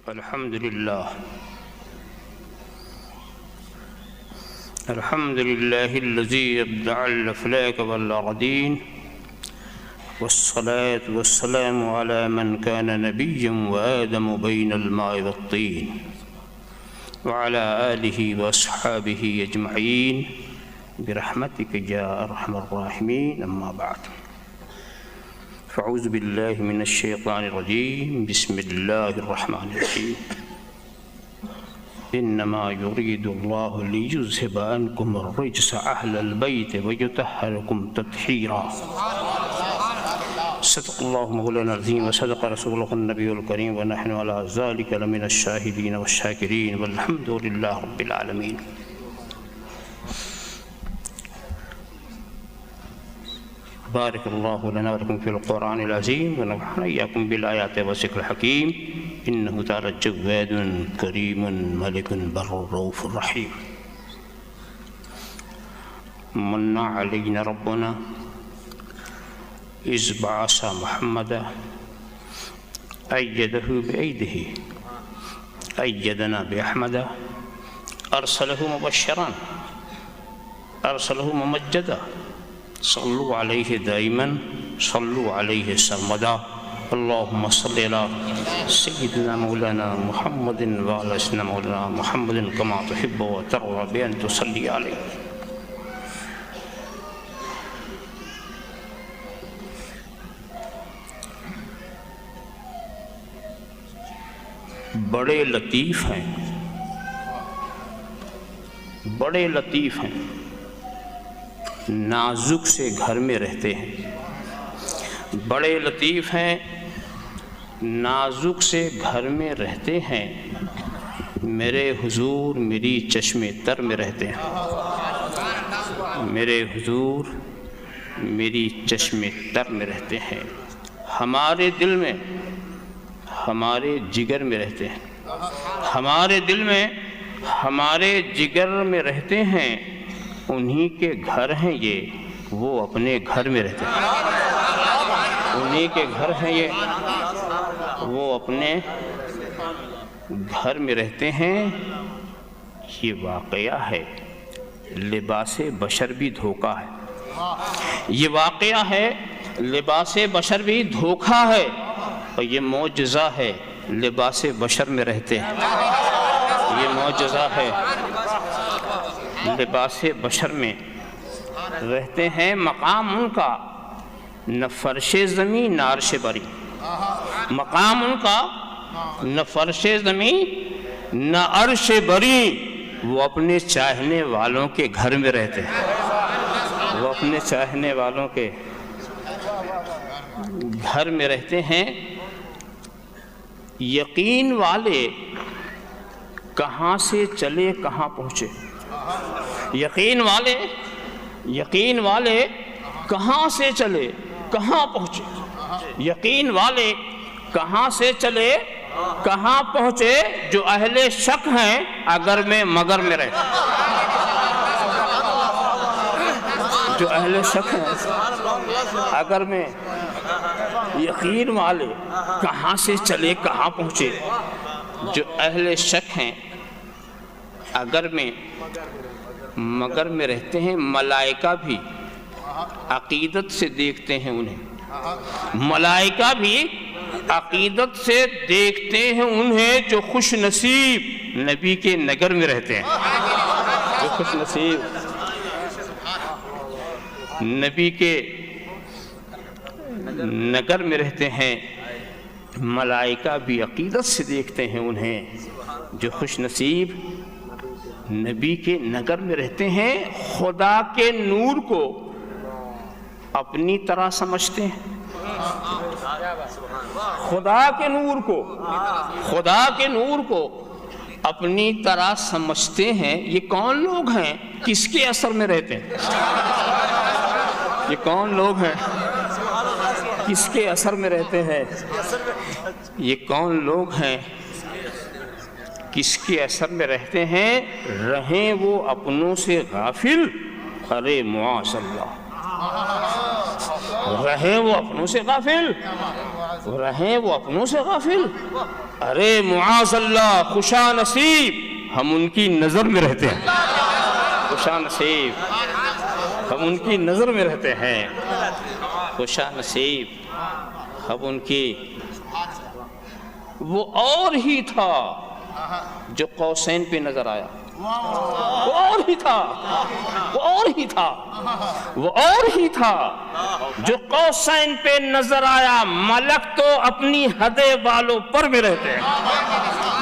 الحمد لله الذي ابدع الأفلاك والأرضين، والصلاة والسلام على من كان نبيا وآدم بين الماء والطين، وعلى آله وأصحابه أجمعين برحمتك يا أرحم الراحمين. أما بعد، فأعوذ بالله من الشيطان الرجيم. بسم الله الرحمن الرحيم. إنما يريد الله ليذهب عنكم الرجس أهل البيت ويطهركم تطهيرا. صدق الله مولانا العظيم وصدق رسوله النبي الكريم، ونحن على ذلك لمن الشاهدين والشاكرين، والحمد لله رب العالمين. بارك الله لنا ولكم في القرآن العظيم، ونفعنا إياكم بالآيات والذكر الحكيم. إنه تعالى جواد كريم ملك بر رؤوف رحيم. من علينا ربنا إذ بعث محمدا أيده بأيده، أيدنا بأحمد، أرسله مبشرا أرسله ممجدا. صلوا عليه دائما، صلوا عليه سرمدا. اللهم صل على سيدنا مولانا محمد وعلى سيدنا مولانا محمد كما تحب وترضى بأن تصلي عليه. بڑے لطیف ہیں، بڑے لطیف ہیں، نازک سے گھر میں رہتے ہیں. بڑے لطیف ہیں، نازک سے گھر میں رہتے ہیں. میرے حضور میری چشم تر میں رہتے ہیں. میرے حضور میری چشم تر میں رہتے ہیں. ہمارے دل میں، ہمارے جگر میں رہتے ہیں. ہمارے دل میں، ہمارے جگر میں رہتے ہیں. انہی کے گھر ہیں یہ، وہ اپنے گھر میں رہتے ہیں. انہی کے گھر ہیں یہ، وہ اپنے گھر میں رہتے ہیں. یہ واقعہ ہے. لباس بشر بھی دھوکہ ہے. یہ واقعہ ہے. لباس بشر بھی دھوکہ ہے، اور یہ معجزہ ہے. لباس بشر میں رہتے ہیں. یہ معجزہ ہے. لباس بشر میں رہتے ہیں. مقام ان کا نہ فرش زمین نہ عرش بری. مقام ان کا نہ فرش زمین نہ عرش بری. وہ اپنے چاہنے والوں کے گھر میں رہتے ہیں. وہ اپنے چاہنے والوں کے گھر میں رہتے ہیں. یقین والے کہاں سے چلے کہاں پہنچے. یقین والے کہاں سے چلے کہاں پہنچے. یقین والے کہاں سے چلے کہاں پہنچے. جو اہل شک ہیں اگر میں مگر میں رہتے. جو اہل شک ہیں اگر میں. یقین والے کہاں سے چلے کہاں پہنچے. جو اہل شک ہیں اگر میں مگر میں رہتے ہیں. ملائکہ بھی عقیدت سے دیکھتے ہیں انہیں. ملائکہ بھی عقیدت سے دیکھتے ہیں انہیں. جو خوش نصیب نبی کے نگر میں رہتے ہیں. جو خوش نصیب نبی کے نگر میں رہتے ہیں. ملائکہ بھی عقیدت سے دیکھتے ہیں انہیں. جو خوش نصیب نبی کے نگر میں رہتے ہیں. خدا کے نور کو اپنی طرح سمجھتے ہیں. خدا کے نور کو اپنی طرح سمجھتے ہیں. یہ کون لوگ ہیں؟ کس کے اثر میں رہتے ہیں؟ یہ کون لوگ ہیں؟ کس کے اثر میں رہتے ہیں؟ یہ کون لوگ ہیں؟ کس کے اثر میں رہتے ہیں؟ رہیں وہ اپنوں سے غافل. ارے معاذ اللہ. رہیں وہ اپنوں سے غافل. رہیں وہ اپنوں سے غافل. ارے معاذ اللہ، خوشا نصیب ہم ان کی نظر میں رہتے ہیں. خوشا نصیب ہم ان کی نظر میں رہتے ہیں. خوشا نصیب ہم ان کی. وہ اور ہی تھا جو قوسین پہ نظر آیا. وہ اور ہی تھا، وہ اور ہی تھا، وہ اور ہی تھا جو قوسین پہ نظر آیا. ملک تو اپنی حد بالوں پر میں رہتے ہیں.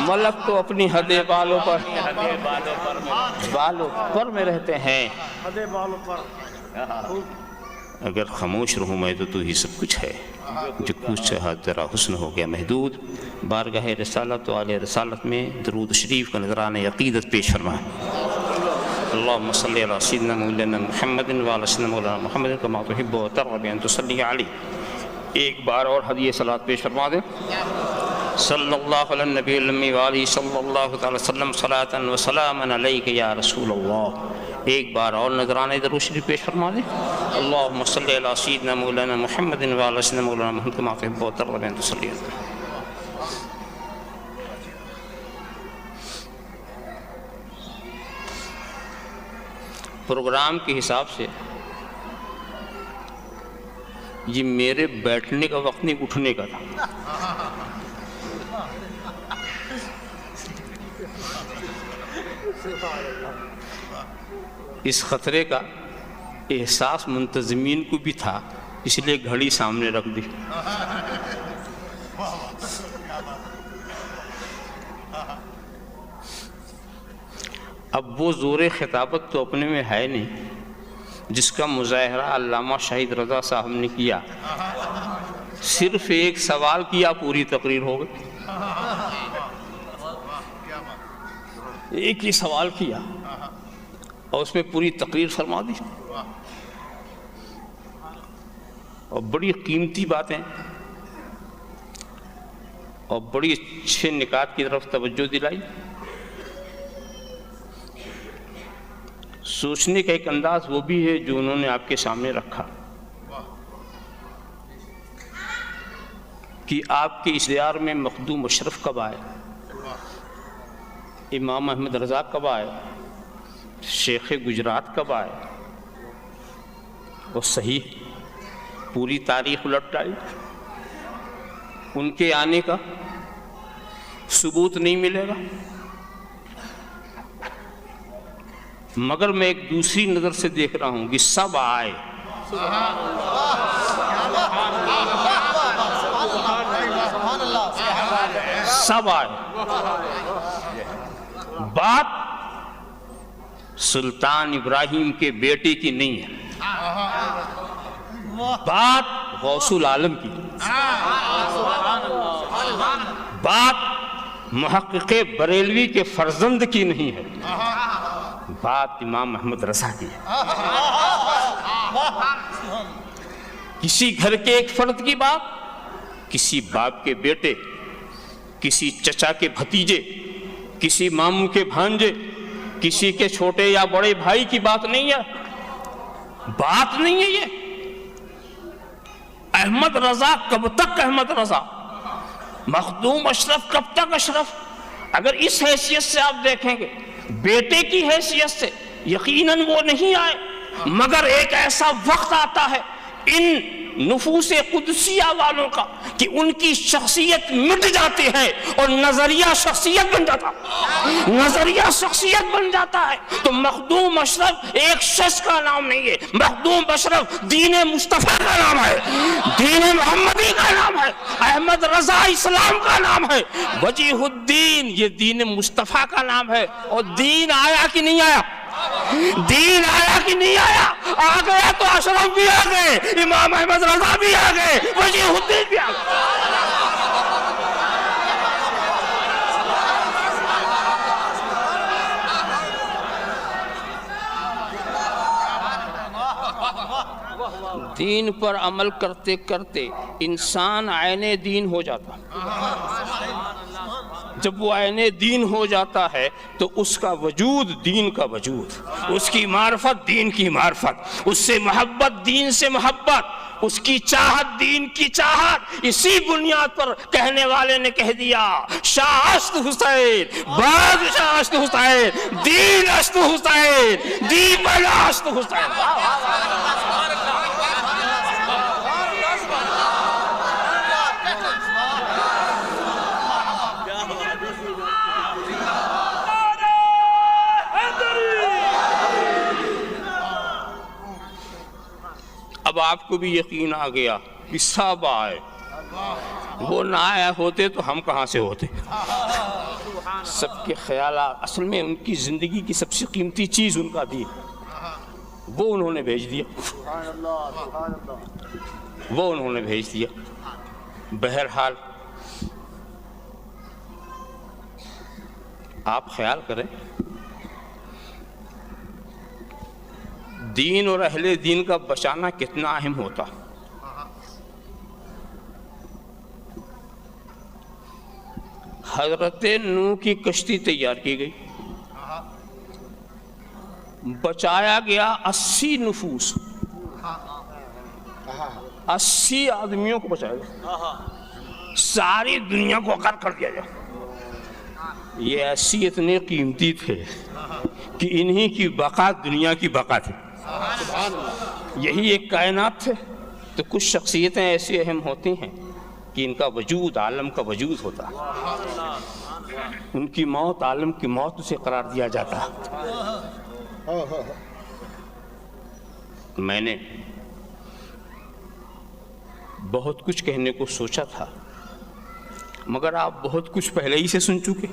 ملک تو اپنی حد بالوں پر میں رہتے ہیں. اگر خاموش رہوں میں تو ہی سب کچھ ہے. جو کچھ چاہا تیرا حسن ہو گیا محدود. بارگاہ رسالت و آل رسالت میں درود شریف کا نذرانہ عقیدت پیش فرمائیں. اللہم صلی علی سیدنا مولانا محمد وعلی سیدنا مولانا محمد کما تحب و ترضى ان تصلی علیہ. ایک بار اور ہدیہ صلاۃ پیش فرما دیں. صلی اللہ علی النبی الامی وآلہ صلی اللہ تعالی وسلم صلاۃ و سلاما علیک یا رسول اللہ. ایک بار اور نذرانہ درود شریف پیش فرما دیں. اللہم صلی علی سیدنا مولانا محمد وعلی سیدنا مولانا محمد کما تحب و ترضى ان تصلی علیہ. پروگرام کے حساب سے یہ میرے بیٹھنے کا وقت نہیں، اٹھنے کا تھا. اس خطرے کا احساس منتظمین کو بھی تھا، اس لیے گھڑی سامنے رکھ دی. اب وہ زور خطابت تو اپنے میں ہے نہیں جس کا مظاہرہ علامہ شہید رضا صاحب نے کیا. صرف ایک سوال کیا پوری تقریر ہو گئی. ایک ہی سوال کیا اور اس میں پوری تقریر فرما دی. اور بڑی قیمتی باتیں اور بڑی اچھے نکات کی طرف توجہ دلائی. سوچنے کا ایک انداز وہ بھی ہے جو انہوں نے آپ کے سامنے رکھا کہ آپ کے اشتہار میں مخدوم اشرف کب آئے، امام احمد رضا کب آئے، شیخ گجرات کب آئے. وہ صحیح پوری تاریخ الٹ ڈالی. ان کے آنے کا ثبوت نہیں ملے گا، مگر میں ایک دوسری نظر سے دیکھ رہا ہوں کہ سب آئے. سب آئے. بات سلطان ابراہیم کے بیٹے کی نہیں ہے، بات غوث العالم کی، بات محقق بریلوی کے فرزند کی نہیں ہے، بات امام محمد رضا کی ہے. کسی گھر کے ایک فرد کی بات، کسی باپ کے بیٹے، کسی چچا کے بھتیجے، کسی ماموں کے بھانجے، کسی کے چھوٹے یا بڑے بھائی کی بات نہیں ہے. بات نہیں ہے یہ. احمد رضا کب تک احمد رضا، مخدوم اشرف کب تک اشرف. اگر اس حیثیت سے آپ دیکھیں گے، بیٹے کی حیثیت سے یقیناً وہ نہیں آئے، مگر ایک ایسا وقت آتا ہے ان نفوس قدسیہ والوں کا کہ ان کی شخصیت مٹ جاتی ہے اور نظریہ شخصیت بن جاتا ہے. نظریہ شخصیت بن جاتا ہے. تو مخدوم اشرف ایک شخص کا نام نہیں ہے، مخدوم اشرف دین مصطفیٰ کا نام ہے، دین محمدی کا نام ہے، احمد رضا اسلام کا نام ہے، وجیہ الدین یہ دین مصطفیٰ کا نام ہے. اور دین آیا کہ نہیں آیا؟ دین آیا کہ نہیں آیا؟ آ گیا تو اشرف بھی آ گئے، امام احمد رضا بھی آ گئے، وجیہ الدین بھی آ گئے. دین پر عمل کرتے کرتے انسان عین دین ہو جاتا. جب وہ عین دین ہو جاتا ہے تو اس کا وجود دین کا وجود، اس کی معرفت دین کی معرفت، اس سے محبت دین سے محبت، اس کی چاہت دین کی چاہت، اسی بنیاد پر کہنے والے نے کہہ دیا شاہ اشت حسین، بادشاہ اشت حسین، دین اشت حسین، دین بلا اشت حسین۔ اب آپ کو بھی یقین آ گیا کہ سب آئے، وہ نہ آئے ہوتے تو ہم کہاں سے ہوتے؟ سب کے خیالات، اصل میں ان کی زندگی کی سب سے قیمتی چیز ان کا دین، وہ انہوں نے بھیج دیا، وہ انہوں نے بھیج دیا۔ بہرحال آپ خیال کریں، دین اور اہل دین کا بچانا کتنا اہم ہوتا۔ حضرت نوح کی کشتی تیار کی گئی، بچایا گیا 80 نفوس، 80 آدمیوں کو بچایا گیا، ساری دنیا کو غرق کر دیا گیا۔ یہ 80 اتنے قیمتی تھے کہ انہی کی بقا دنیا کی بقا تھی، یہی ایک کائنات تھے۔ تو کچھ شخصیتیں ایسی اہم ہوتی ہیں کہ ان کا وجود عالم کا وجود ہوتا، ان کی موت عالم کی موت اسے قرار دیا جاتا۔ میں نے بہت کچھ کہنے کو سوچا تھا، مگر آپ بہت کچھ پہلے ہی سے سن چکے۔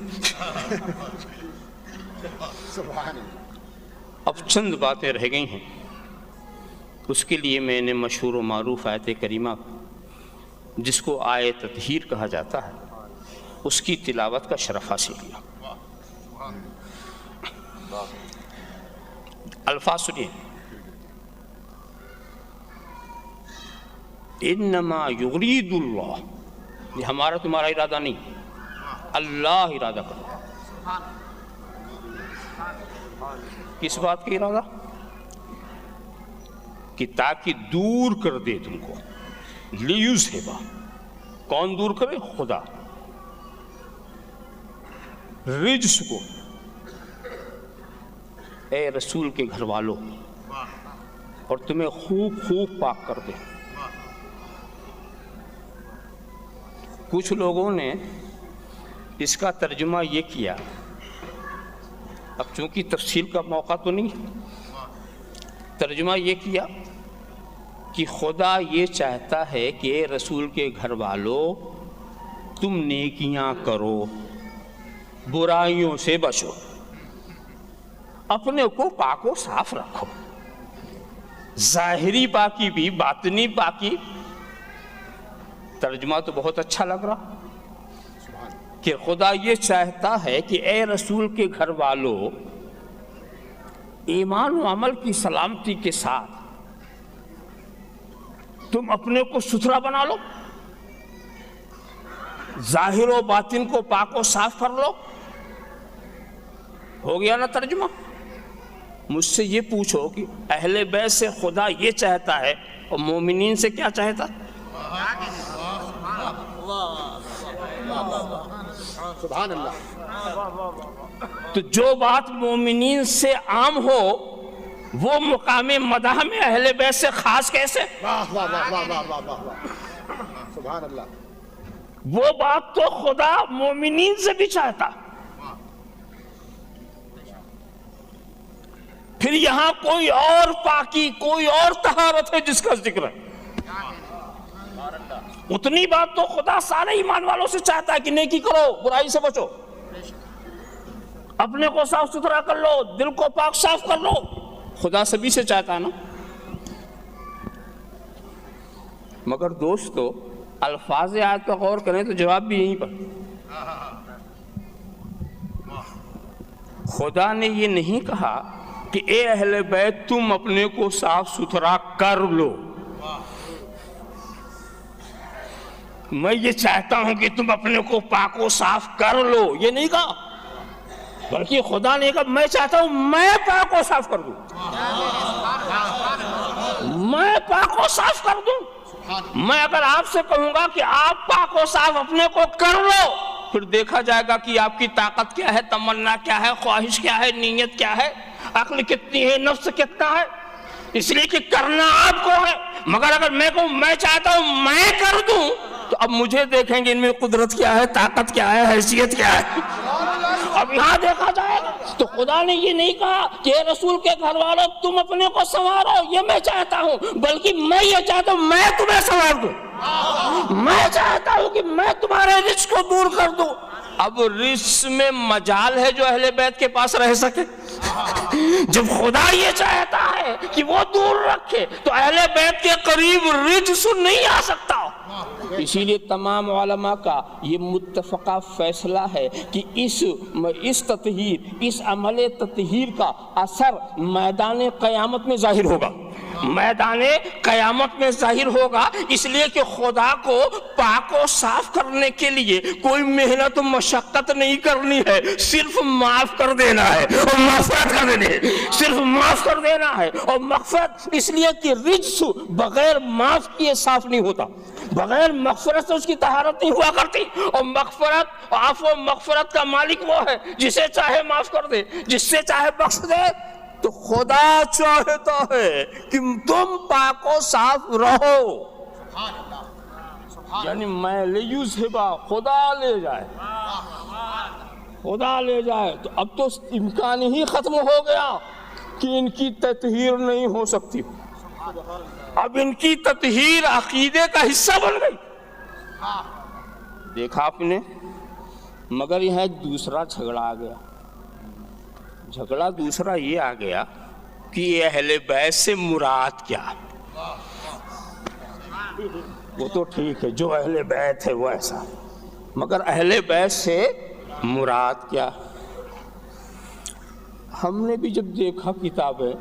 اب چند باتیں رہ گئی ہیں، اس کے لیے میں نے مشہور و معروف آیت کریمہ جس کو آیت تطہیر کہا جاتا ہے، اس کی تلاوت کا شرف حاصل کیا۔ الفاظ سنیے، انما یرید اللہ، یہ ہمارا تمہارا ارادہ نہیں، اللہ ارادہ کرو۔ کس بات کا ارادہ؟ کہ تاکہ دور کر دے تم کو، لیذہبا، کون دور کرے؟ خدا، رجس کو، اے رسول کے گھر والوں، اور تمہیں خوب خوب پاک کر دے۔ کچھ لوگوں نے اس کا ترجمہ یہ کیا، اب چونکہ تفصیل کا موقع تو نہیں، ترجمہ یہ کیا کہ خدا یہ چاہتا ہے کہ اے رسول کے گھر والوں تم نیکیاں کرو، برائیوں سے بچو، اپنے کو پاک و صاف رکھو، ظاہری پاکی بھی باطنی پاکی۔ ترجمہ تو بہت اچھا لگ رہا کہ خدا یہ چاہتا ہے کہ اے رسول کے گھر والوں ایمان و عمل کی سلامتی کے ساتھ تم اپنے کو ستھرا بنا لو، ظاہر و باطن کو پاک و صاف کر لو۔ ہو گیا نا ترجمہ؟ مجھ سے یہ پوچھو کہ اہل بیت سے خدا یہ چاہتا ہے اور مومنین سے کیا چاہتا؟ سبحان اللہ۔ تو جو بات مومنین سے عام ہو وہ مقام مدح میں اہل بیت سے خاص کیسے؟ واہ واہ واہ واہ واہ واہ واہ واہ، سبحان اللہ۔ وہ بات تو خدا مومنین سے بھی چاہتا۔ پھر یہاں کوئی اور پاکی، کوئی اور طہارت ہے جس کا ذکر ہے، اتنی بات تو خدا سارے ایمان والوں سے چاہتا ہے کہ نیکی کرو، برائی سے بچو، اپنے کو صاف ستھرا کر لو، دل کو پاک صاف کر لو۔ خدا سبھی سے چاہتا ہے نا۔ مگر دوستو الفاظ آیت پر غور کریں تو جواب بھی یہیں پر۔ خدا نے یہ نہیں کہا کہ اے اہل بیت تم اپنے کو صاف ستھرا کر لو، میں یہ چاہتا ہوں کہ تم اپنے کو پاک و صاف کر لو، یہ نہیں کہا، بلکہ خدا نے کہا میں چاہتا ہوں میں پاک و صاف کر دوں، میں پاک و صاف کر دوں۔ میں اگر آپ سے کہوں گا کہ آپ پاک و صاف اپنے کو کر لو، پھر دیکھا جائے گا کہ آپ کی طاقت کیا ہے، تمنا کیا ہے، خواہش کیا ہے، نیت کیا ہے، عقل کتنی ہے، نفس کتنا ہے. اس لیے کہ کرنا آپ کو ہے. مگر اگر میں کہوں میں چاہتا ہوں میں کر دوں، تو اب مجھے دیکھیں گے ان میں قدرت کیا ہے، طاقت کیا ہے، حیثیت کیا ہے. اب یہاں دیکھا جائے تو خدا نے یہ نہیں کہا کہ اے رسول کے گھر والوں تم اپنے کو سنوارو، یہ میں چاہتا ہوں، بلکہ میں یہ چاہتا ہوں میں تمہیں سنوار دوں. میں چاہتا ہوں کہ میں تمہارے رزق کو دور کر دوں. اب رزق میں مجال ہے جو اہل بیت کے پاس رہ سکے؟ جب خدا یہ چاہتا ہے کہ وہ دور رکھے تو اہل بیت کے قریب رجس نہیں آ سکتا. اسی لیے تمام علماء کا یہ متفقہ فیصلہ ہے کہ اس تطہیر، اس عمل تطہیر کا اثر میدان قیامت میں ظاہر ہوگا. میدان قیامت میں ظاہر ہوگا، اس لیے کہ خدا کو پاک و صاف کرنے کے لیے کوئی محنت و مشقت نہیں کرنی ہے، صرف معاف کر دینا ہے اور مغفرت کر دینی ہے. صرف معاف کر دینا ہے اور مغفرت، اس لیے کہ رجس بغیر معاف کیے صاف نہیں ہوتا، بغیر مغفرت سے اس کی طہارت نہیں ہوا کرتی. اور مغفرت، عفو مغفرت کا مالک وہ ہے جسے چاہے معاف کر دے، جس سے چاہے بخش دے. تو خدا چاہتا ہے کہ تم پاک و صاف رہو، یعنی میں لے یوزہبا، خدا لے جائے، خدا لے جائے. تو اب تو امکان ہی ختم ہو گیا کہ ان کی تطہیر نہیں ہو سکتی. اب ان کی تطہیر عقیدے کا حصہ بن گئی. دیکھا آپ نے، مگر یہاں ایک دوسرا جھگڑا آ گیا. جھگڑا دوسرا یہ آ گیا کہ اہل بیت سے مراد کیا. وہ تو ٹھیک ہے جو اہل بیت ہے وہ ایسا، مگر اہل بیت سے مراد کیا. ہم نے بھی جب دیکھا کتابیں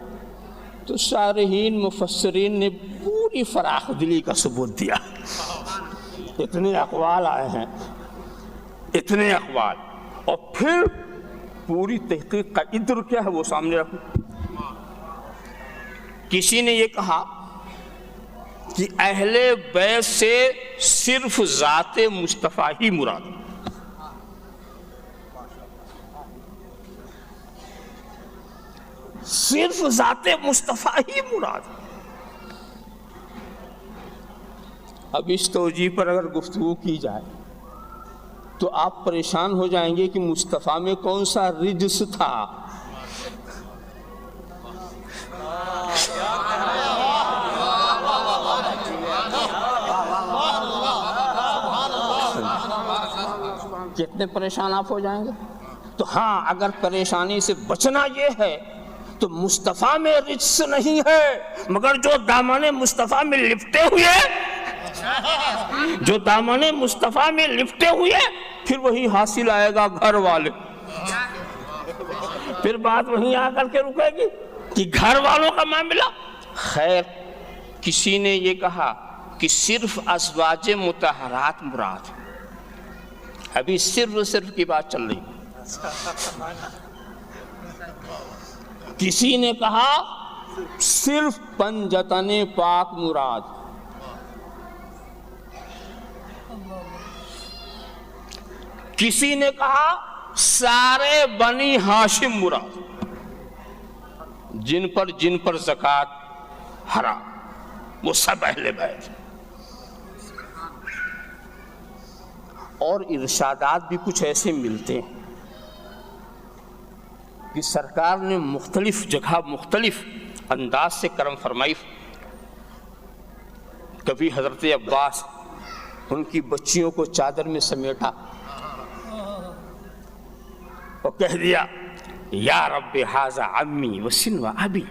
تو شارحین مفسرین نے پوری فراخ دلی کا ثبوت دیا. اتنے اقوال آئے ہیں، اتنے اقوال، اور پھر پوری تحقیق کا ادھر کیا ہے وہ سامنے رکھو. کسی نے یہ کہا کہ اہل بیت سے صرف ذات مصطفیٰ ہی مراد. صرف ذات مصطفیٰ ہی مراد. اب اس توجیہ پر اگر گفتگو کی جائے تو آپ پریشان ہو جائیں گے کہ مصطفیٰ میں کون سا رجس تھا. کتنے پریشان آپ ہو جائیں گے. تو ہاں، اگر پریشانی سے بچنا یہ ہے تو مصطفیٰ میں رجس نہیں ہے، مگر جو دامن مصطفیٰ میں لپٹے ہوئے، جو دامن مصطفیٰ میں لپٹے ہوئے، پھر وہی حاصل آئے گا گھر والے. پھر بات وہیں آ کر کے رکے گی کہ گھر والوں کا معاملہ. خیر، کسی نے یہ کہا کہ صرف ازواج مطہرات مراد. ابھی صرف کی بات چل رہی. کسی نے کہا صرف پنجتن پاک مراد. کسی نے کہا سارے بنی ہاشم مراد، جن پر زکوٰۃ حرام وہ سب اہل بیت. اور ارشادات بھی کچھ ایسے ملتے ہیں کہ سرکار نے مختلف جگہ مختلف انداز سے کرم فرمائی. کبھی حضرت عباس ان کی بچیوں کو چادر میں سمیٹا اور کہہ دیا یا رب ھذا عمی وسن و ابی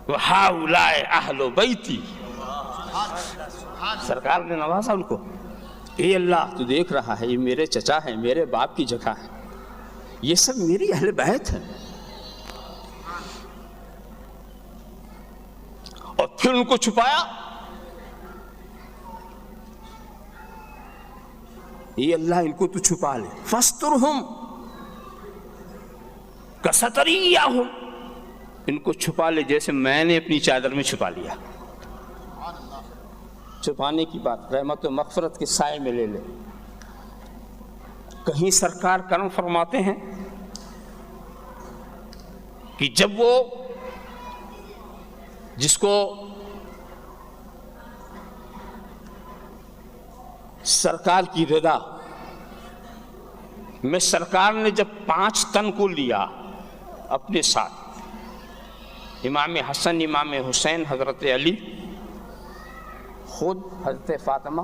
وہؤلاء اہل بیتی. سرکار نے نوازا ان کو، اے اللہ تو دیکھ رہا ہے یہ میرے چچا ہیں، میرے باپ کی جگہ ہے، یہ سب میری اہل بیت ہیں. اور پھر ان کو چھپایا. یہ اللہ ان کو تو چھپا لے، فسترہم کستریہم، ان کو چھپا لے جیسے میں نے اپنی چادر میں چھپا لیا. چھپانے کی بات رحمت و مغفرت کے سائے میں لے لے. کہیں سرکار کرم فرماتے ہیں کہ جب وہ جس کو سرکار کی رضا میں سرکار نے جب 5 تن کو لیا اپنے ساتھ، امام حسن، امام حسین، حضرت علی، خود حضرت فاطمہ،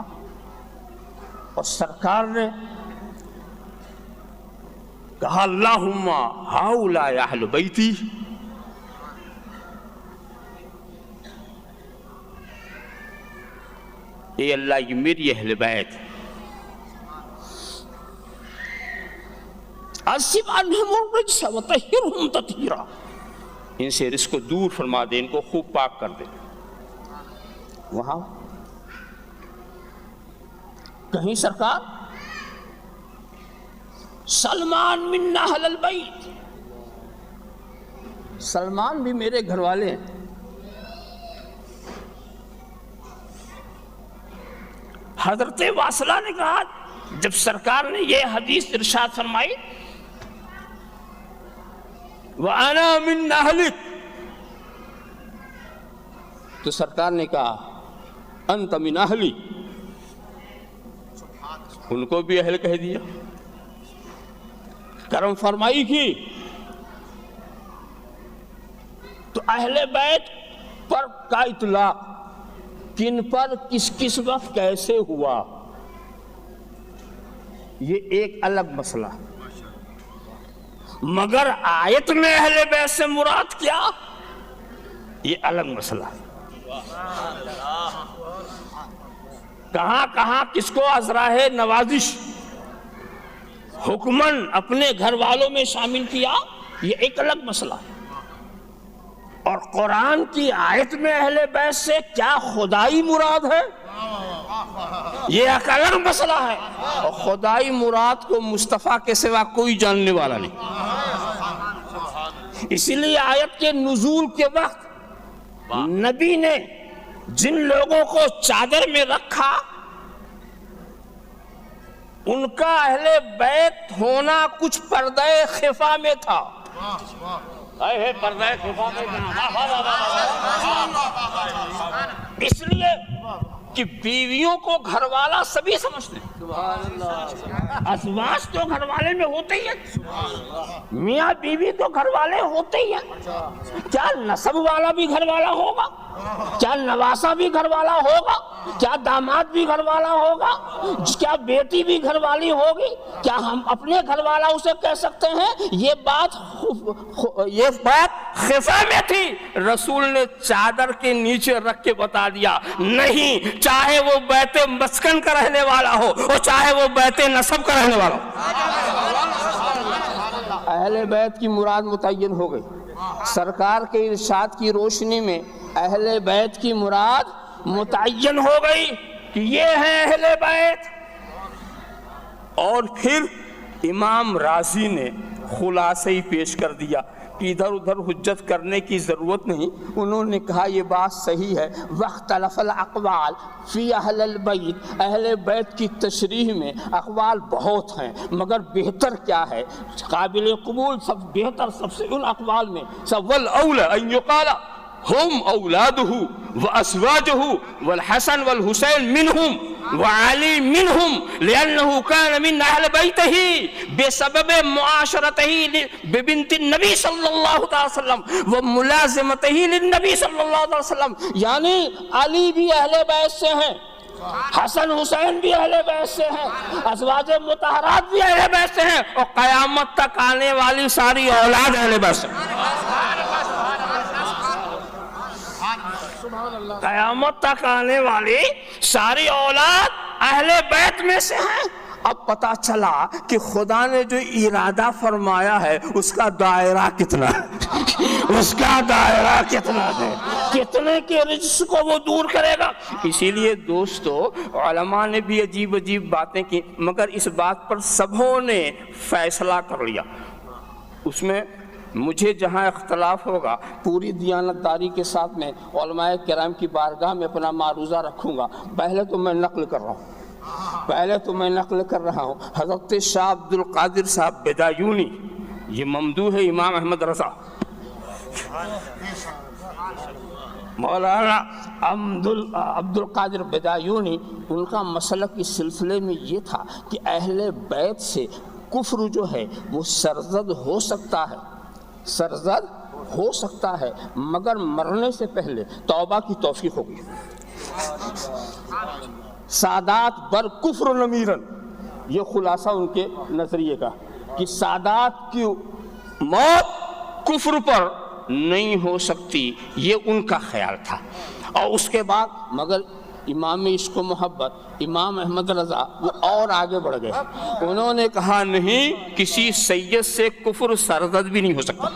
اور سرکار نے کہا اللہم ہؤلاء اہل بیتی، اے اللہ یہ میری اہل بیت، عذب عنہم الرجس وطہرہم تطہیرا، ان سے رزق کو دور فرما دے، ان کو خوب پاک کر دے. وہاں کہیں سرکار سلمان من اہل البیت، سلمان بھی میرے گھر والے ہیں. حضرت واصلہ نے کہا جب سرکار نے یہ حدیث ارشاد فرمائی وَأَنَا مِنْ أَهْلِكَ، تو سرکار نے کہا أَنْتَ مِنْ أَهْلِي، ان کو بھی اہل کہہ دیا. کرم فرمائی کی تو اہل بیت پر کا اطلاق کن پر کس وقت کیسے ہوا یہ ایک الگ مسئلہ، مگر آیت میں اہل بیت سے مراد کیا یہ الگ مسئلہ. کہاں کہاں کس کو ازراہ نوازش حکمن اپنے گھر والوں میں شامل کیا یہ ایک الگ مسئلہ، اور قرآن کی آیت میں اہل بیت سے کیا خدائی مراد ہے یہ ایک الگ مسئلہ ہے. اور خدائی مراد کو مصطفیٰ کے سوا کوئی جاننے والا نہیں. اسی لیے آیت کے نزول کے وقت نبی نے جن لوگوں کو چادر میں رکھا ان کا اہل بیت ہونا کچھ پردہ خفا میں تھا. پردہ خفا میں اس لیے کہ بیویوں کو گھر والا سبھی سمجھتے ہیں، ازواج تو گھر والے میں ہوتے ہی ہیں، میاں بیوی تو گھر والے ہوتے ہی ہیں. کیا نسب والا بھی گھر والا ہوگا؟ کیا نواسا بھی گھر والا ہوگا؟ کیا داماد بھی گھر والا ہوگا؟ کیا بیٹی بھی گھر والی ہوگی؟ کیا ہم اپنے گھر والا اسے کہہ سکتے ہیں؟ یہ بات خفا میں تھی، رسول نے چادر کے نیچے رکھ کے بتا دیا نہیں، چاہے وہ بیت مسکن کا رہنے والا ہو اور چاہے وہ بیت نسب کا رہنے والا ہو. اہل بیت کی مراد متعین ہو گئی. سرکار کے ارشاد کی روشنی میں اہل بیت کی مراد متعین ہو گئی کہ یہ ہے اہل بیت. اور پھر امام رازی نے خلاصہ ہی پیش کر دیا کہ ادھر ادھر حجت کرنے کی ضرورت نہیں. انہوں نے کہا یہ بات صحیح ہے. واختلف الاقوال فی اہل البیت، اہل بیت کی تشریح میں اقوال بہت ہیں، مگر بہتر کیا ہے، قابل قبول سب بہتر سب سے ان اقوال میں سب والاولی ان یقال ہم اولادہ وازواجہ والحسن والحسین منہم وعلی منہم لأنہ کان من اہل بیتہ بسبب معاشرتہ ببنت النبی صلی اللہ علیہ وسلم وملازمتہ للنبی صلی اللہ علیہ وسلم. یعنی علی بھی اہل بیت سے ہیں، حسن حسین بھی اہل بیت سے ہیں، ازواج مطہرات بھی اہل بیت سے ہیں، اور قیامت تک آنے والی ساری اولاد اہل بیت سے ہیں. قیامت تک آنے والی ساری اولاد اہل بیت میں سے ہیں. اب پتا چلا کہ خدا نے جو ارادہ فرمایا ہے اس کا دائرہ کتنا ہے اس کا دائرہ کتنا ہے، کتنے کے رجس کو وہ دور کرے گا. اسی لیے دوستو علماء نے بھی عجیب عجیب باتیں کی، مگر اس بات پر سبوں نے فیصلہ کر لیا. اس میں مجھے جہاں اختلاف ہوگا پوری دیانتداری کے ساتھ میں علماء کرام کی بارگاہ میں اپنا معروضہ رکھوں گا۔ پہلے تو میں نقل کر رہا ہوں حضرت شاہ عبد القادر صاحب بدایونی، یہ ممدوح ہے امام احمد رضا، مولانا عبد القادر بدایونی، ان کا مسلک اس سلسلے میں یہ تھا کہ اہل بیت سے کفر جو ہے وہ سرزد ہو سکتا ہے مگر مرنے سے پہلے توبہ کی توفیق ہوگی۔ سادات بر کفر نمیرن، یہ خلاصہ ان کے نظریے کا کہ سادات کی موت کفر پر نہیں ہو سکتی، یہ ان کا خیال تھا۔ اور اس کے بعد مگر امام عشق و محبت امام احمد رضا وہ اور آگے بڑھ گئے، انہوں نے کہا نہیں، کسی سید سے کفر سرزد بھی نہیں ہو سکتا۔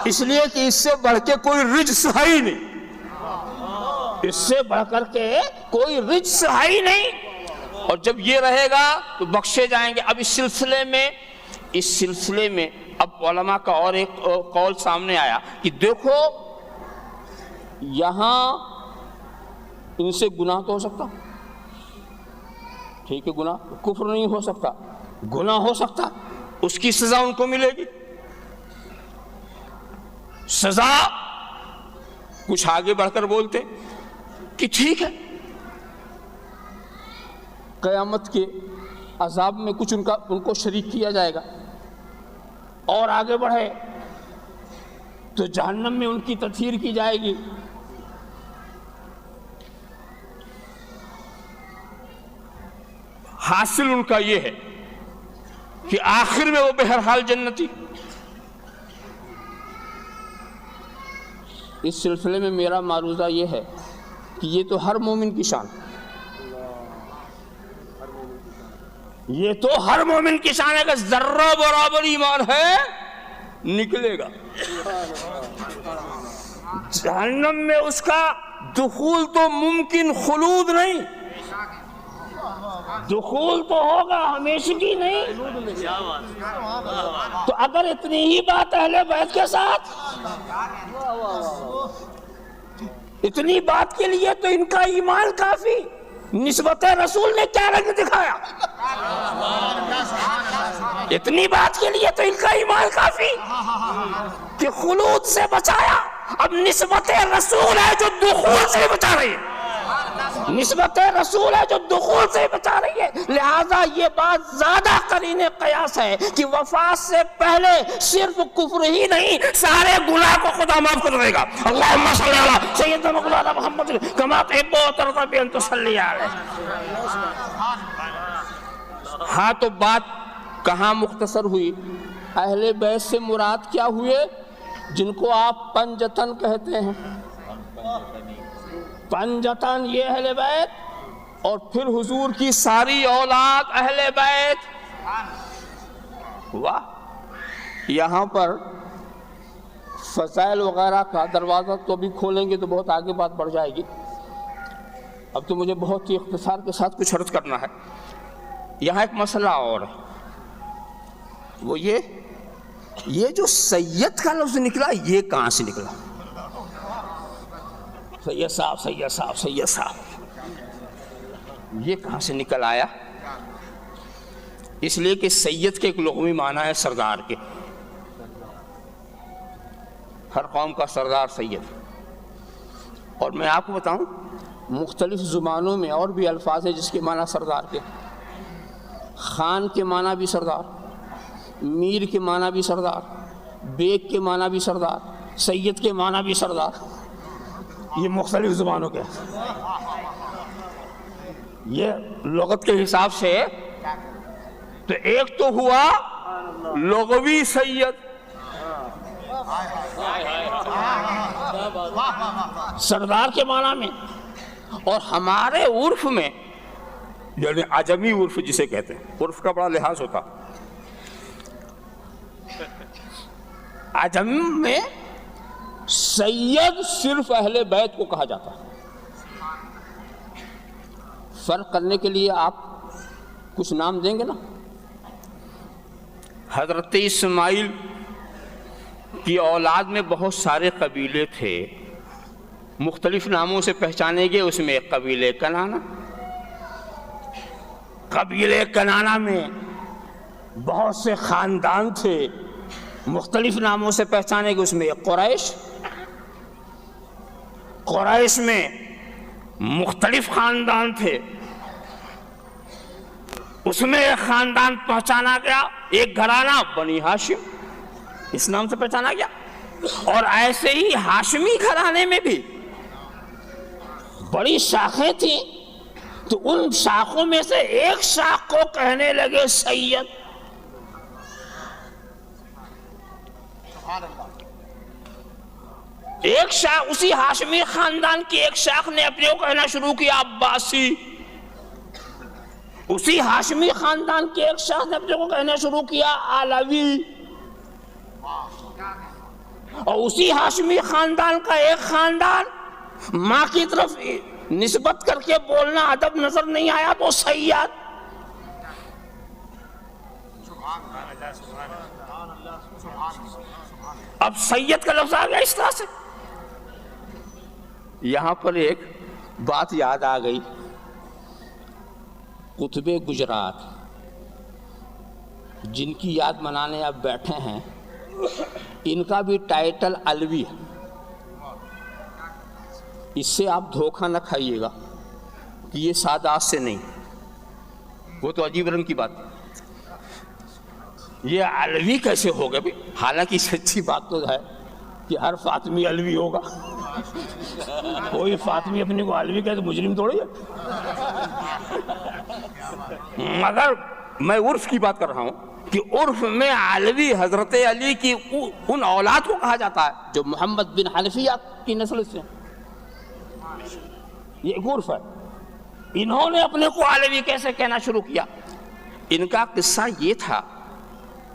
اس لیے کہ اس سے بڑھ کے کوئی رجس ہے ہی نہیں، اس سے بڑھ کر کے کوئی رجس ہے ہی نہیں، اور جب یہ رہے گا تو بخشے جائیں گے۔ اب اس سلسلے میں اب علماء کا اور ایک قول سامنے آیا کہ دیکھو یہاں ان سے گناہ تو ہو سکتا، ٹھیک ہے، گناہ کفر نہیں ہو سکتا، گناہ ہو سکتا، اس کی سزا ان کو ملے گی۔ سزا کچھ آگے بڑھ کر بولتے کہ ٹھیک ہے، قیامت کے عذاب میں کچھ ان کو شریک کیا جائے گا، اور آگے بڑھے تو جہنم میں ان کی تطہیر کی جائے گی۔ حاصل ان کا یہ ہے کہ آخر میں وہ بہرحال جنتی۔ اس سلسلے میں میرا معروضہ یہ ہے کہ یہ تو ہر مومن کی شان، یہ تو ہر مومن کی شان ہے کہ ذرہ برابر ایمان ہے نکلے گا جہنم میں، اس کا دخول تو ممکن، خلود نہیں، دخول تو ہوگا ہمیشگی نہیں۔ تو اگر اتنی ہی بات اہل بیت کے ساتھ، اتنی بات کے لیے تو ان کا ایمان کافی۔ نسبت رسول نے کیا رنگ دکھایا، اتنی بات کے لیے تو ان کا ایمان کافی کہ خلود سے بچایا۔ اب نسبت رسول ہے جو دخول سے بچا رہی ہے، نسبت رسول ہے جو دخول سے بچا رہی ہے، لہذا یہ بات زیادہ قرین قیاس ہے کہ وفات سے پہلے صرف کفر ہی نہیں، سارے گناہ کو خدا معاف کر دے گا۔ اللہم صلی علی سیدنا مولانا محمد کما تحب و ترضی بان تصلی علیہ۔ ہاں تو بات کہاں مختصر ہوئی؟ اہل بیت سے مراد کیا ہوئے؟ جن کو آپ پنجتن کہتے ہیں، پنجتن یہ اہل بیت، اور پھر حضور کی ساری اولاد اہل بیت۔ واہ، یہاں پر فضائل وغیرہ کا دروازہ تو بھی کھولیں گے تو بہت آگے بات بڑھ جائے گی، اب تو مجھے بہت ہی اختصار کے ساتھ کچھ عرض کرنا ہے۔ یہاں ایک مسئلہ اور ہے، وہ یہ جو سید کا لفظ نکلا، یہ کہاں سے نکلا؟ سید صاحب سید صاحب سید صاحب، یہ کہاں سے نکل آیا؟ اس لیے کہ سید کے ایک لغوی معنی ہے سردار کے، ہر قوم کا سردار سید۔ اور میں آپ کو بتاؤں مختلف زبانوں میں اور بھی الفاظ ہیں جس کے معنی سردار کے، خان کے معنی بھی سردار، میر کے معنی بھی سردار، بیگ کے معنی بھی سردار، سید کے معنی بھی سردار، یہ مختلف زبانوں کے، یہ لغت کے حساب سے تو ایک تو ہوا لغوی سید، سردار کے معنی میں، اور ہمارے عرف میں یعنی عجمی عرف جسے کہتے ہیں، عرف کا بڑا لحاظ ہوتا، عجم میں سید صرف اہل بیت کو کہا جاتا ہے۔ فرق کرنے کے لیے آپ کچھ نام دیں گے نا؟ حضرت اسماعیل کی اولاد میں بہت سارے قبیلے تھے، مختلف ناموں سے پہچانے گئے، اس میں ایک قبیلے کنانا، قبیلے کنانا میں بہت سے خاندان تھے، مختلف ناموں سے پہچانے گئے، اس میں ایک قریش، قریش میں مختلف خاندان تھے، اس میں ایک خاندان پہچانا گیا، ایک گھرانہ بنی ہاشم اس نام سے پہچانا گیا، اور ایسے ہی ہاشمی گھرانے میں بھی بڑی شاخیں تھیں، تو ان شاخوں میں سے ایک شاخ کو کہنے لگے سید۔ ایک شاخ، اسی ہاشمی خاندان کی ایک شاخ نے اپنے کو کہنا شروع کیا عباسی، اسی ہاشمی خاندان کی ایک شاخ نے اپنے کو کہنا شروع کیا علوی، اور اسی ہاشمی خاندان کا ایک خاندان ماں کی طرف نسبت کر کے بولنا ادب نظر نہیں آیا تو سید۔ اب سید کا لفظ آ گیا اس طرح سے۔ یہاں پر ایک بات یاد آ گئی، قطب گجرات جن کی یاد منانے آپ بیٹھے ہیں، ان کا بھی ٹائٹل علوی ہے، اس سے آپ دھوکہ نہ کھائیے گا کہ یہ سادات سے نہیں، وہ تو عجیب رنگ کی بات ہے، یہ علوی کیسے ہوگا بھی؟ حالانکہ سچی بات تو ہے کہ ہر فاطمی علوی ہوگا، کوئی فاطمی اپنے کو علوی کہے تو مجرم تھوڑی ہے، مگر میں عرف کی بات کر رہا ہوں کہ عرف میں علوی حضرت علی کی ان اولاد کو کہا جاتا ہے جو محمد بن حنفیہ کی نسل سے، یہ ایک عرف ہے۔ انہوں نے اپنے کو علوی کیسے کہنا شروع کیا؟ ان کا قصہ یہ تھا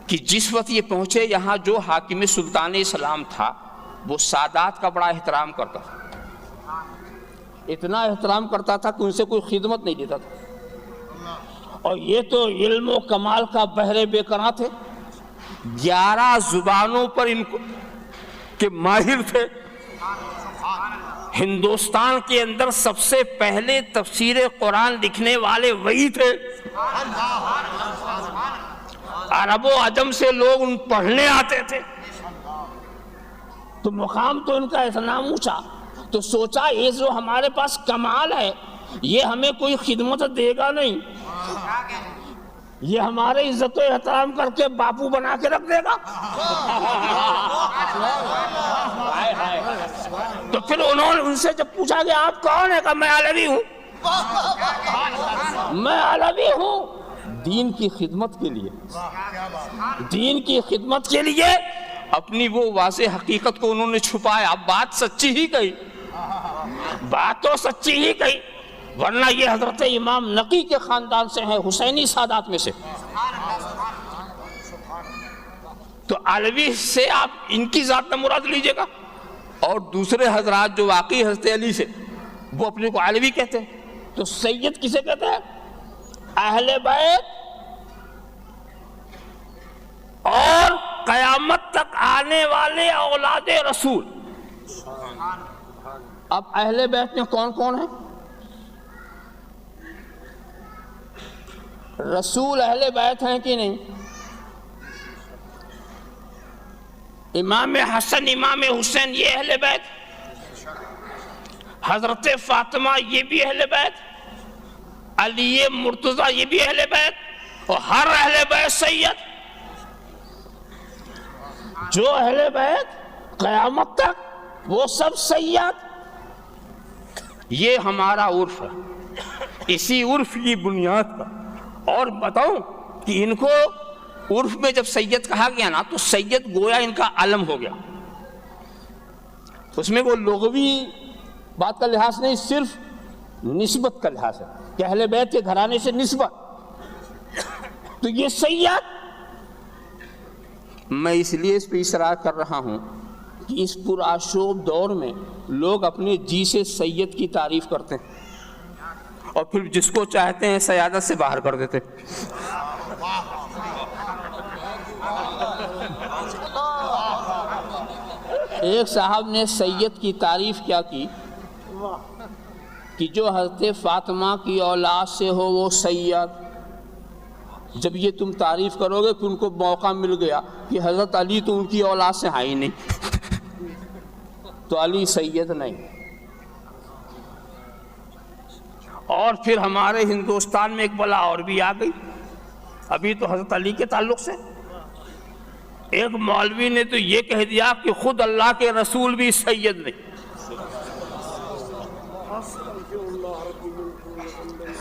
کہ جس وقت یہ پہنچے یہاں، جو حاکم سلطان اسلام تھا وہ سادات کا بڑا احترام کرتا تھا، اتنا احترام کرتا تھا کہ ان سے کوئی خدمت نہیں دیتا تھا، اور یہ تو علم و کمال کا بحر بے کناں تھے، 11 زبانوں پر ان کے ماہر تھے، ہندوستان کے اندر سب سے پہلے تفسیر قرآن لکھنے والے وہی تھے، عرب و عجم سے لوگ ان پڑھنے آتے تھے، تو مقام تو ان کا اتنا اونچا، تو سوچا یہ جو ہمارے پاس کمال ہے یہ ہمیں کوئی خدمت دے گا نہیں، یہ ہمارے عزت و احترام کر کے باپو بنا کے رکھ دے گا، تو پھر انہوں نے ان سے جب پوچھا کہ آپ کون ہیں، کہا میں علوی ہوں، میں علوی ہوں، دین کی خدمت کے لیے، دین کی خدمت کے لیے اپنی وہ واضح حقیقت کو انہوں نے چھپایا۔ اب بات سچی ہی کہی، بات تو سچی ہی کہی، ورنہ یہ حضرت امام نقی کے خاندان سے ہیں، حسینی سادات میں سے، تو علوی سے آپ ان کی ذات نہ مراد لیجئے گا، اور دوسرے حضرات جو واقعی حضرت علی سے وہ اپنے کو علوی کہتے ہیں۔ تو سید کسے کہتے ہیں؟ اہل بیت اور قیامت تک آنے والے اولاد رسول۔ اب اہل بیت میں کون کون ہیں؟ رسول اہل بیت ہیں کہ نہیں؟ امام حسن، امام حسین یہ اہل بیت، حضرت فاطمہ یہ بھی اہل بیت، علی مرتضیٰ یہ بھی اہل بیت، اور ہر اہل بیت سید، جو اہل بیت قیامت تک وہ سب سید۔ یہ ہمارا عرف ہے، اسی عرف کی بنیاد پر، اور بتاؤں کہ ان کو عرف میں جب سید کہا گیا نا تو سید گویا ان کا علم ہو گیا، اس میں وہ لغوی بات کا لحاظ نہیں، صرف نسبت کا لحاظ ہے کہ اہل بیت کے گھرانے سے نسبت، تو یہ سید۔ میں اس لیے اس پہ اصرار کر رہا ہوں کہ اس پرآشوب دور میں لوگ اپنے جی سے سید کی تعریف کرتے ہیں، اور پھر جس کو چاہتے ہیں سیادت سے باہر کر دیتے. ایک صاحب نے سید کی تعریف کیا کی کہ جو حضرت فاطمہ کی اولاد سے ہو وہ سید. جب یہ تم تعریف کرو گے کہ ان کو موقع مل گیا کہ حضرت علی تو ان کی اولاد سے ہے ہی نہیں تو علی سید نہیں. اور پھر ہمارے ہندوستان میں ایک بلا اور بھی آ گئی. ابھی تو حضرت علی کے تعلق سے ایک مولوی نے تو یہ کہہ دیا کہ خود اللہ کے رسول بھی سید نہیں.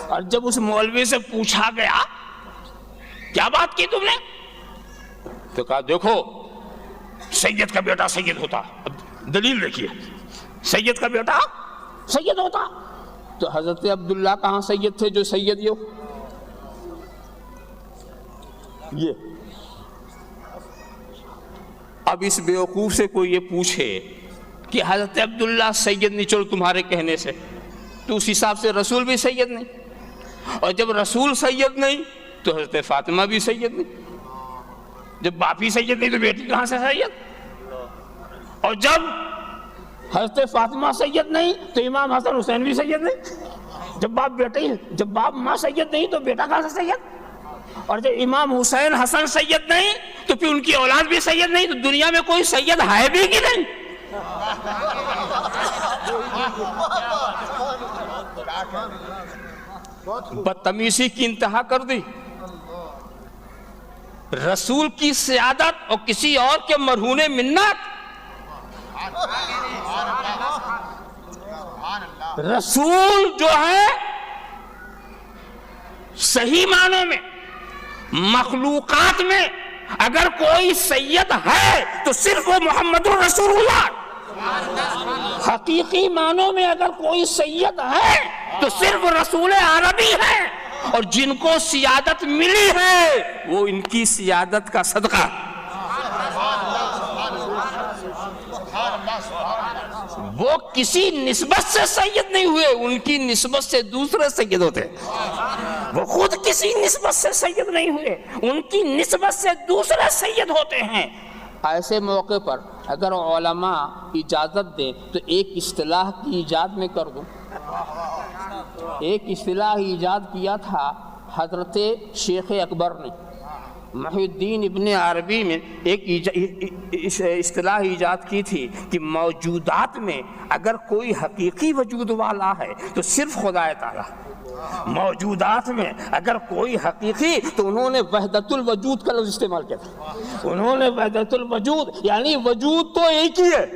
اور جب اس مولوی سے پوچھا گیا کیا بات کی تم نے تو کہا دیکھو سید کا بیٹا سید ہوتا. اب دلیل دیکھیے سید کا بیٹا سید ہوتا تو حضرت عبداللہ کہاں سید تھے جو سید یہ. اب اس بیوقوف سے کوئی یہ پوچھے کہ حضرت عبداللہ سید نہیں چلو تمہارے کہنے سے تو اس حساب سے رسول بھی سید نہیں. اور جب رسول سید نہیں تو حضرت فاطمہ بھی سید نہیں. جب باپ ہی سید نہیں تو بیٹی کہاں سے سید. اور جب حضرت فاطمہ سید نہیں تو امام حسن حسین بھی سید نہیں. جب باپ ماں سید نہیں تو بیٹا کہاں سے سید. اور جب امام حسین حسن سید نہیں تو پھر ان کی اولاد بھی سید نہیں. تو دنیا میں کوئی سید ہے بھی کہ نہیں. بدتمیزی کی انتہا کر دی. رسول کی سیادت اور کسی اور کے مرہون منت. رسول جو ہے صحیح معنوں میں مخلوقات میں اگر کوئی سید ہے تو صرف وہ محمد الرسول اللہ. حقیقی معنوں میں اگر کوئی سید ہے تو صرف رسول عربی ہے. اور جن کو سیادت ملی ہے وہ ان کی سیادت کا صدقہ. وہ کسی نسبت سے سید نہیں ہوئے, ان کی نسبت سے دوسرے سید ہوتے. وہ خود کسی نسبت سے سید نہیں ہوئے, ان کی نسبت سے دوسرے سید ہوتے ہیں. ایسے موقع پر اگر علماء اجازت دیں تو ایک اصطلاح کی ایجاد میں کر دوں. ایک اصطلاح ایجاد کیا تھا حضرت شیخ اکبر نے. محی الدین ابن عربی میں ایک اصطلاح ایجاد کی تھی کہ موجودات میں اگر کوئی حقیقی وجود والا ہے تو صرف خدا تعالیٰ. موجودات میں اگر کوئی حقیقی تو انہوں نے وحدت الوجود کا لفظ استعمال کیا تھا. انہوں نے وحدت الوجود یعنی وجود تو ایک ہی ہے,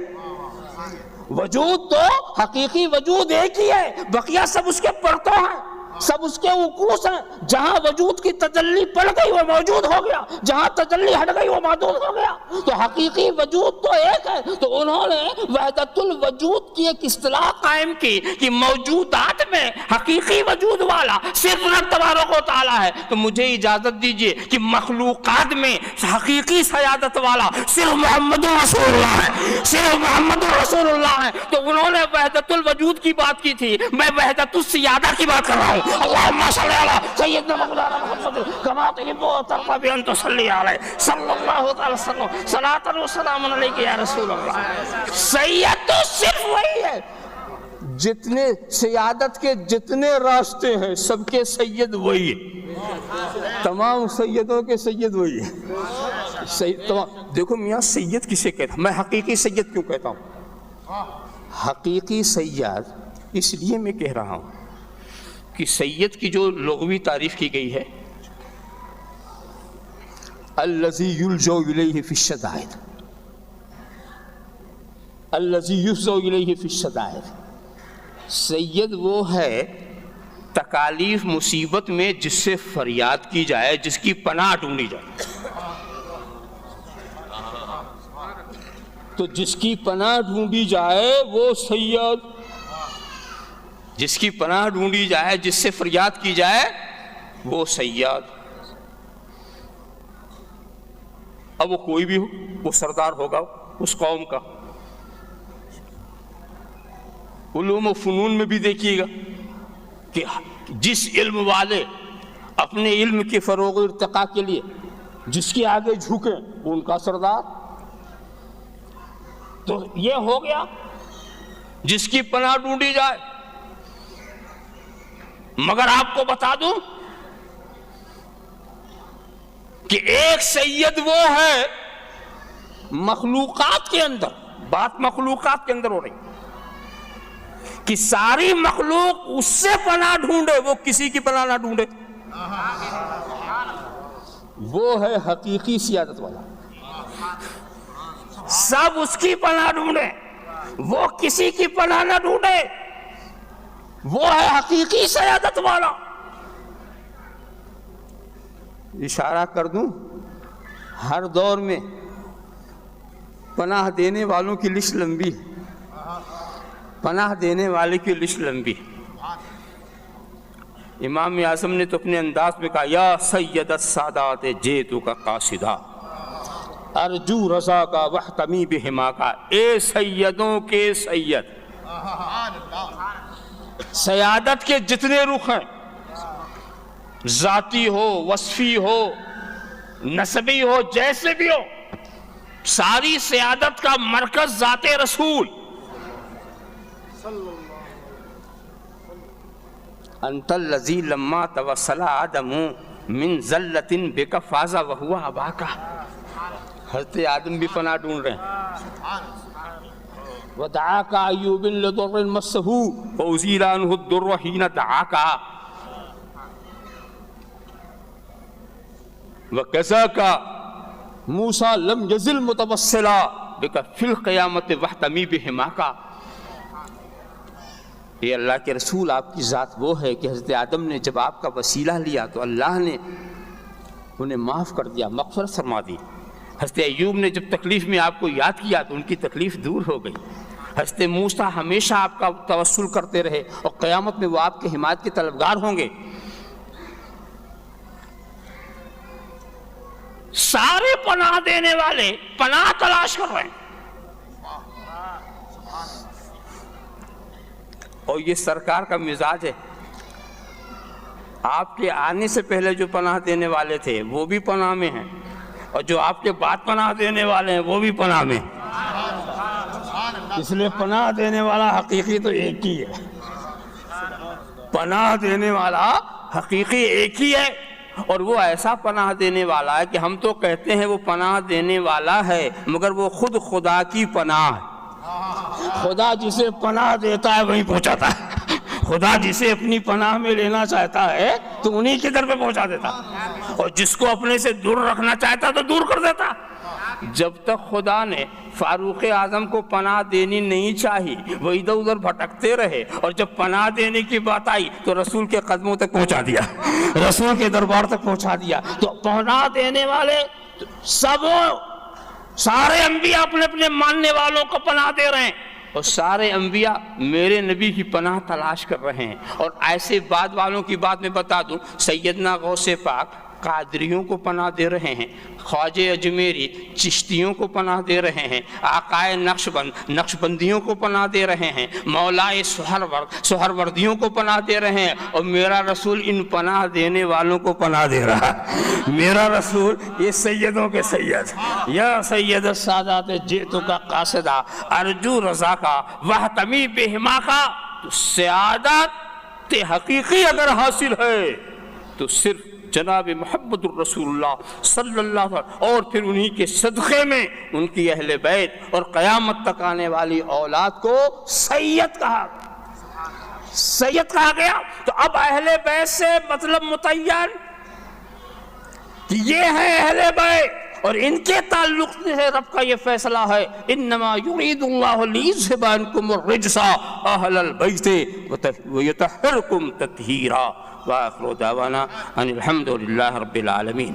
وجود تو حقیقی وجود ایک ہی ہے, بقیہ سب اس کے پرتوں ہیں, سب اس کے وقوع ہیں. جہاں وجود کی تجلی پڑ گئی وہ موجود ہو گیا, جہاں تجلی ہٹ گئی وہ معدوم ہو گیا. تو حقیقی وجود تو ایک ہے. تو انہوں نے وحدت الوجود کی ایک اصطلاح قائم کی کہ موجودات میں حقیقی وجود والا صرف رب تبارک و تعالیٰ ہے. تو مجھے اجازت دیجئے کہ مخلوقات میں حقیقی سیادت والا صرف محمد رسول اللہ ہے, صرف محمد رسول اللہ ہے. تو انہوں نے وحدت الوجود کی بات کی تھی, میں وحدت السیادہ کی بات کر رہا ہوں. اللہم صلی علی سیدنا محمد کما تحب و ترضى بأن تصلی علیہ صلی اللہ تعالی وسلم صلاۃ و سلام علیک یا رسول اللہ. سید تو صرف وہی ہے. جتنے سیادت کے جتنے راستے ہیں سب کے سید وہی ہے. تمام سیدوں کے سید وہی ہے. دیکھو میاں سید کسے کہتا ہوں, میں حقیقی سید کیوں کہتا ہوں. حقیقی سید اس لیے میں کہہ رہا ہوں کہ سید کی جو لغوی تعریف کی گئی ہے الذی یلجأ الیہ فی الشدائد, الذی یفزع الیہ فی الشدائد. سید وہ ہے تکالیف مصیبت میں جس سے فریاد کی جائے, جس کی پناہ ڈھونڈی جائے. تو جس کی پناہ ڈھونڈی جائے وہ سید, جس کی پناہ ڈھونڈی جائے, جس سے فریاد کی جائے وہ سید. اب وہ کوئی بھی ہو, وہ سردار ہوگا اس قوم کا. علوم و فنون میں بھی دیکھیے گا کہ جس علم والے اپنے علم کے فروغ و ارتقاء کے لیے جس کے آگے جھکیں ان کا سردار، تو یہ ہو گیا جس کی پناہ ڈھونڈی جائے۔ مگر آپ کو بتا دوں کہ ایک سید وہ ہے مخلوقات کے اندر، بات مخلوقات کے اندر ہو رہی کہ ساری مخلوق اس سے پناہ ڈھونڈے، وہ کسی کی پناہ نہ ڈھونڈے۔ وہ ہے حقیقی سیادت والا، سب اس کی پناہ ڈھونڈے، وہ کسی کی پناہ نہ ڈھونڈے، وہ ہے حقیقی سیادت والا۔ اشارہ کر دوں، ہر دور میں پناہ دینے والوں کی لسٹ لمبی ہے، پناہ دینے والے کی لسٹ لمبی۔ امام اعظم نے تو اپنے انداز میں کہا یا سید السادات جیتو کا قاصدہ ارجو رضا کا واحتمی بہما کا، اے سیدوں کے سید، سیادت کے جتنے رخ ہیں، ذاتی ہو، وصفی ہو، نسبی ہو، جیسے بھی ہو، ساری سیادت کا مرکز ذات رسول۔ انت الذی لما توسل آدم من ذلۃ بک فاز وہو اباک۔ حضرت آدم بھی پناہ ڈھونڈ رہے ہیں۔ ودعاک ایوب لضر مسہ فازیل عنہ الضر حین دعاک، وکذاک موسیٰ لم یزل متوسلا بک فی القیامت واحتمی بہماک۔ یہ اللہ کے رسول، آپ کی ذات وہ ہے کہ حضرت آدم نے جب آپ کا وسیلہ لیا تو اللہ نے انہیں معاف کر دیا، مغفرت فرما دی۔ حضرت ایوب نے جب تکلیف میں آپ کو یاد کیا تو ان کی تکلیف دور ہو گئی۔ حضرت موسیٰ ہمیشہ آپ کا توسل کرتے رہے اور قیامت میں وہ آپ کے حمایت کے طلبگار ہوں گے۔ سارے پناہ دینے والے پناہ تلاش کر رہے ہیں، اور یہ سرکار کا مزاج ہے۔ آپ کے آنے سے پہلے جو پناہ دینے والے تھے وہ بھی پناہ میں ہیں، اور جو آپ کے بعد پناہ دینے والے ہیں وہ بھی پناہ میں ہیں۔ اس لیے پناہ دینے والا حقیقی تو ایک ہی ہے، پناہ دینے والا حقیقی ایک ہی ہے، اور وہ ایسا پناہ دینے والا ہے کہ ہم تو کہتے ہیں وہ پناہ دینے والا ہے، مگر وہ خود خدا کی پناہ ہے۔ خدا جسے پناہ دیتا ہے وہیں پہنچاتا ہے، خدا جسے اپنی پناہ میں لینا چاہتا ہے تو انہی کی در پہ پہنچا دیتا، اور جس کو اپنے سے دور رکھنا چاہتا تو دور کر دیتا۔ جب تک خدا نے فاروق اعظم کو پناہ دینی نہیں چاہی وہ ادھر ادھر بھٹکتے رہے، اور جب پناہ دینے کی بات آئی تو رسول کے قدموں تک پہنچا دیا، رسول کے دربار تک پہنچا دیا۔ تو پناہ دینے والے سب، سارے انبیاء اپنے اپنے ماننے والوں کو پناہ دے رہے ہیں، اور سارے انبیاء میرے نبی کی پناہ تلاش کر رہے ہیں۔ اور ایسے بعد والوں کی بات میں بتا دوں، سیدنا غوث پاک قادریوں کو پناہ دے رہے ہیں، خواجہ اجمیری چشتیوں کو پناہ دے رہے ہیں، آقائے نقشبند نقشبندیوں کو پناہ دے رہے ہیں، مولائے سہروردیوں کو پناہ دے رہے ہیں، اور میرا رسول ان پناہ دینے والوں کو پناہ دے رہا ہے۔ میرا رسول یہ سیدوں کے سید، یا سید السادات جئتو کا قاصدہ ارجو رضا کا واحتمی بہما کا۔ تو سیادت حقیقی اگر حاصل ہے تو صرف جناب محمد الرسول اللہ صلی اللہ علیہ وسلم، اور پھر انہی کے صدقے میں ان کی اہل بیت اور قیامت تک آنے والی اولاد کو سید کہا، سید کہا گیا۔ تو اب اہل بیت سے مطلب متعین کہ یہ ہے اہل بیت، اور ان کے تعلق سے رب کا یہ فیصلہ ہے انما یرید اللہ لیذھب عنکم الرجس اہل البیت ویطہرکم تطہیرا۔ وآخر دعوانا ان الحمد للہ رب العالمین۔